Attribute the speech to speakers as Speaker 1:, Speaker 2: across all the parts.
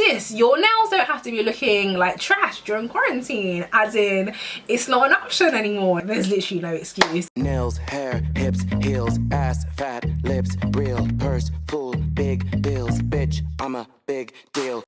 Speaker 1: sis, your nails don't have to be looking like trash during quarantine, as in it's not an option anymore. There's literally no excuse.
Speaker 2: Nails, hair, hips, heels, ass, fat, lips, real, purse, full, big bills, bitch, I'm a big deal.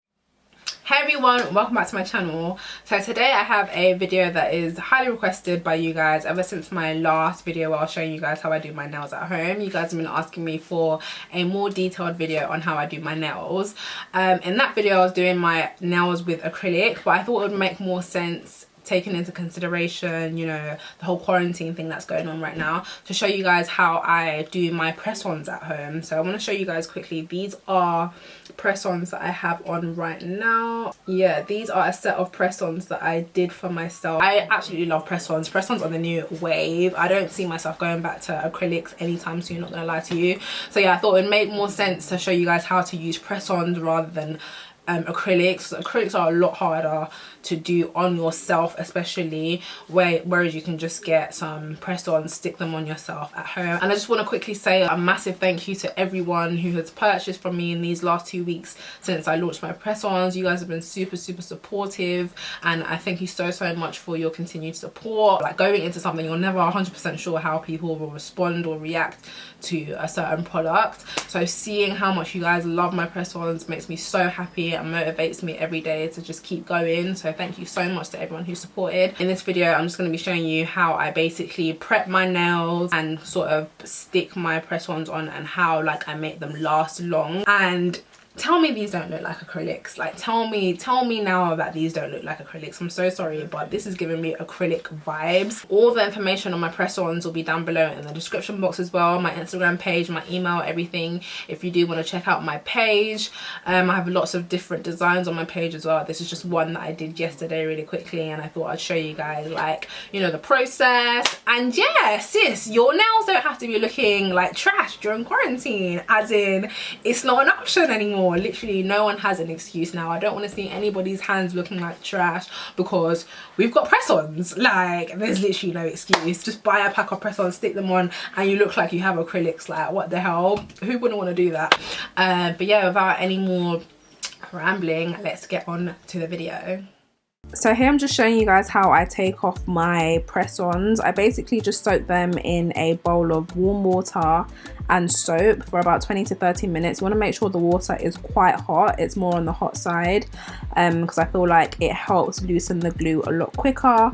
Speaker 1: Hey everyone, welcome back to my channel. So today I have a video that is highly requested by you guys ever since my last video where I was showing you guys how I do my nails at home. You guys have been asking me for a more detailed video on how I do my nails. In that video I was doing my nails with acrylic, but I thought it would make more sense taking into consideration, you know, the whole quarantine thing that's going on right now, to show you guys how I do my press-ons at home. So I want to show you guys quickly. These are press-ons that I have on right now. Yeah, these are a set of press-ons that I did for myself. I absolutely love press-ons. Press-ons are the new wave. I don't see myself going back to acrylics anytime soon, not gonna lie to you. So yeah, I thought it would make more sense to show you guys how to use press-ons rather than acrylics. Acrylics are a lot harder to do on yourself, especially whereas you can just get some press-ons, stick them on yourself at home. And I just want to quickly say a massive thank you to everyone who has purchased from me in these last 2 weeks since I launched my press-ons. You guys have been super supportive, and I thank you so much for your continued support. Like, going into something, you're never 100% sure how people will respond or react to a certain product, so seeing how much you guys love my press-ons makes me so happy and motivates me every day to just keep going. So thank you so much to everyone who supported. In this video I'm just going to be showing you how I basically prep my nails and sort of stick my press-ons on, and how like I make them last long. And tell me these don't look like acrylics. Like, tell me now that these don't look like acrylics. I'm so sorry, but this is giving me acrylic vibes. All the information on my press-ons will be down below in the description box as well. My Instagram page, my email, everything, if you do want to check out my page. I have lots of different designs on my page as well. This is just one that I did yesterday really quickly, and I thought I'd show you guys, like, you know, the process. And yeah, sis, your nails don't have to be looking like trash during quarantine, as in it's not an option anymore. Literally no one has an excuse now. I don't want to see anybody's hands looking like trash because we've got press-ons. Like, there's literally no excuse. Just buy a pack of press-ons, stick them on, and you look like you have acrylics. Like, what the hell? Who wouldn't want to do that? But yeah, without any more rambling, let's get on to the video. So here I'm just showing you guys how I take off my press-ons. I basically just soak them in a bowl of warm water and soap for about 20 to 30 minutes. You want to make sure the water is quite hot. It's more on the hot side because I feel like it helps loosen the glue a lot quicker.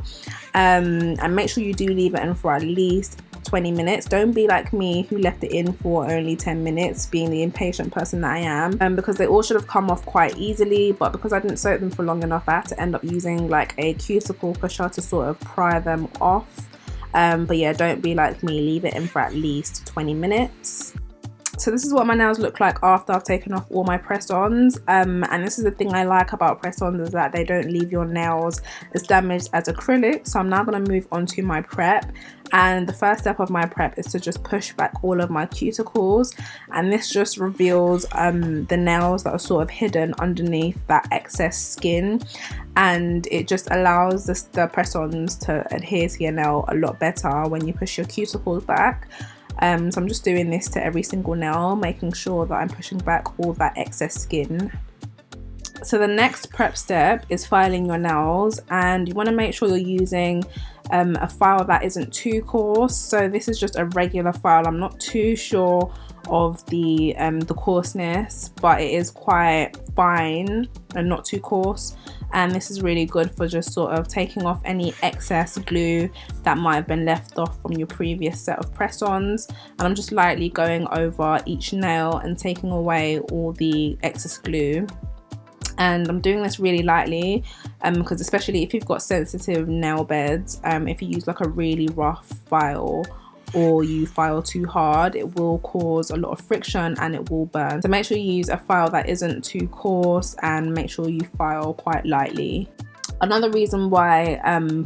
Speaker 1: And make sure you do leave it in for at least 20 minutes. Don't be like me who left it in for only 10 minutes, being the impatient person that I am, because they all should have come off quite easily, but because I didn't soak them for long enough, I had to end up using like a cuticle pusher to sort of pry them off. But yeah, don't be like me, leave it in for at least 20 minutes. So this is what my nails look like after I've taken off all my press-ons, and this is the thing I like about press-ons, is that they don't leave your nails as damaged as acrylic. So I'm now going to move on to my prep, and the first step of my prep is to just push back all of my cuticles, and this just reveals the nails that are sort of hidden underneath that excess skin, and it just allows the press-ons to adhere to your nail a lot better when you push your cuticles back. So I'm just doing this to every single nail, making sure that I'm pushing back all that excess skin. So the next prep step is filing your nails, and you want to make sure you're using a file that isn't too coarse. So this is just a regular file. I'm not too sure of the coarseness, but it is quite fine and not too coarse, and this is really good for just sort of taking off any excess glue that might have been left off from your previous set of press-ons. And I'm just lightly going over each nail and taking away all the excess glue. And I'm doing this really lightly because especially if you've got sensitive nail beds, if you use like a really rough file or you file too hard, it will cause a lot of friction and it will burn. So make sure you use a file that isn't too coarse, and make sure you file quite lightly. Another reason why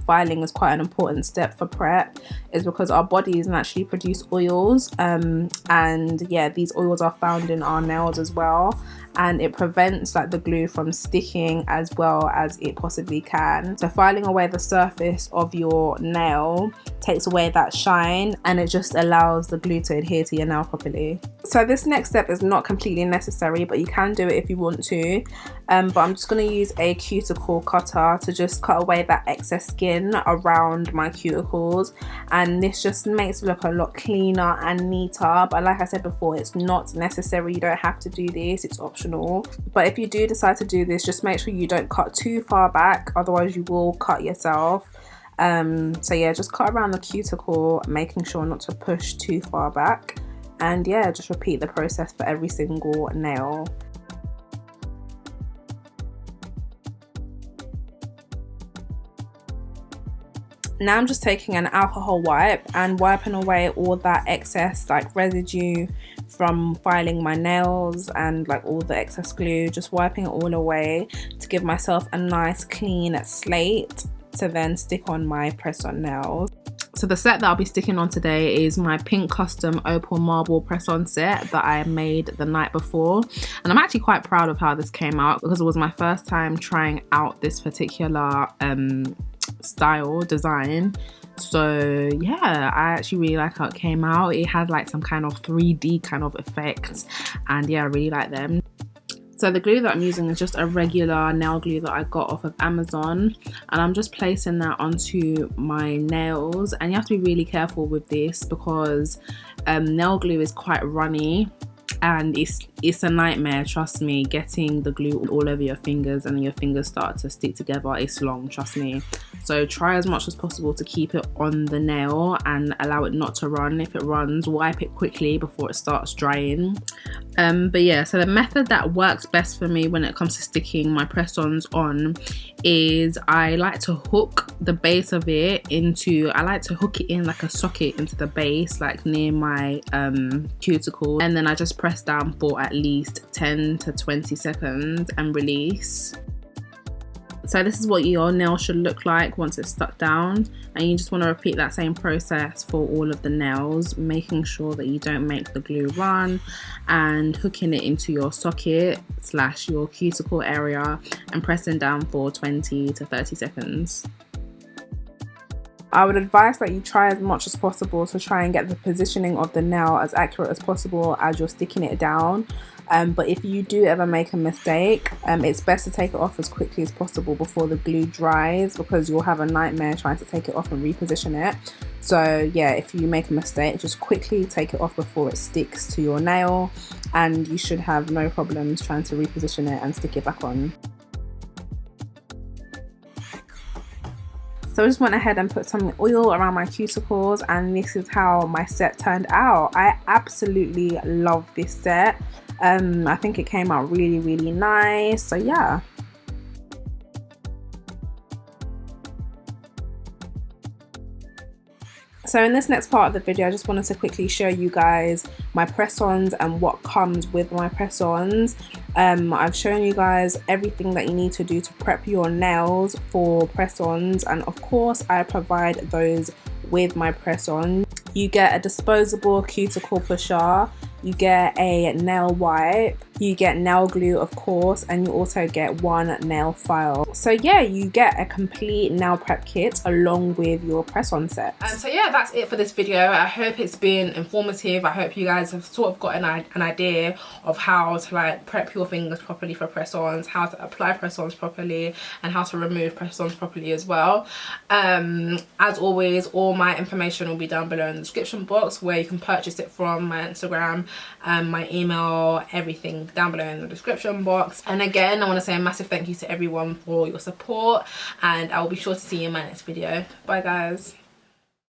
Speaker 1: filing is quite an important step for prep is because our bodies naturally produce oils, and yeah, these oils are found in our nails as well, and it prevents like the glue from sticking as well as it possibly can. So filing away the surface of your nail takes away that shine, and it just allows the glue to adhere to your nail properly. So this next step is not completely necessary, but you can do it if you want to. But I'm just going to use a cuticle cutter to just cut away that excess skin around my cuticles, and this just makes it look a lot cleaner and neater. But like I said before, it's not necessary. You don't have to do this, it's optional. But if you do decide to do this, just make sure you don't cut too far back, otherwise you will cut yourself. So yeah, just cut around the cuticle, making sure not to push too far back, and yeah, just repeat the process for every single nail. Now I'm just taking an alcohol wipe and wiping away all that excess like residue from filing my nails and like all the excess glue, just wiping it all away to give myself a nice clean slate to then stick on my press-on nails. So the set that I'll be sticking on today is my pink custom opal marble press-on set that I made the night before, and I'm actually quite proud of how this came out because it was my first time trying out this particular style design. So yeah, I actually really like how it came out. It had like some kind of 3D kind of effects, and yeah, I really like them. So the glue that I'm using is just a regular nail glue that I got off of Amazon, and I'm just placing that onto my nails. And you have to be really careful with this because nail glue is quite runny, and it's a nightmare, trust me, getting the glue all over your fingers, and your fingers start to stick together. It's long, trust me. So try as much as possible to keep it on the nail and allow it not to run. If it runs, wipe it quickly before it starts drying. But yeah, so the method that works best for me when it comes to sticking my press-ons on is I like to hook the base of it into, I like to hook it in like a socket into the base, like near my cuticle, and then I just press down for at least 10 to 20 seconds and release. So this is what your nail should look like once it's stuck down, and you just want to repeat that same process for all of the nails, making sure that you don't make the glue run, and hooking it into your socket / your cuticle area and pressing down for 20 to 30 seconds. I would advise that you try as much as possible to try and get the positioning of the nail as accurate as possible as you're sticking it down. But if you do ever make a mistake, it's best to take it off as quickly as possible before the glue dries, because you'll have a nightmare trying to take it off and reposition it. So yeah, if you make a mistake, just quickly take it off before it sticks to your nail, and you should have no problems trying to reposition it and stick it back on. So I just went ahead and put some oil around my cuticles, and this is how my set turned out. I absolutely love this set. I think it came out really, really nice. So yeah. So in this next part of the video, I just wanted to quickly show you guys my press-ons and what comes with my press-ons. I've shown you guys everything that you need to do to prep your nails for press-ons, and of course I provide those with my press-on. You get a disposable cuticle pusher, you get a nail wipe, you get nail glue of course, and you also get one nail file. So yeah, you get a complete nail prep kit along with your press-on set. And so yeah, that's it for this video. I hope it's been informative. I hope you guys have sort of got an idea of how to like prep your fingers properly for press-ons, how to apply press-ons properly, and how to remove press-ons properly as well. As always, all my information will be down below in the description box, where you can purchase it from, my Instagram, my email, everything down below in the description box. And again, I want to say a massive thank you to everyone for your support, and I will be sure to see you in my next video. Bye guys.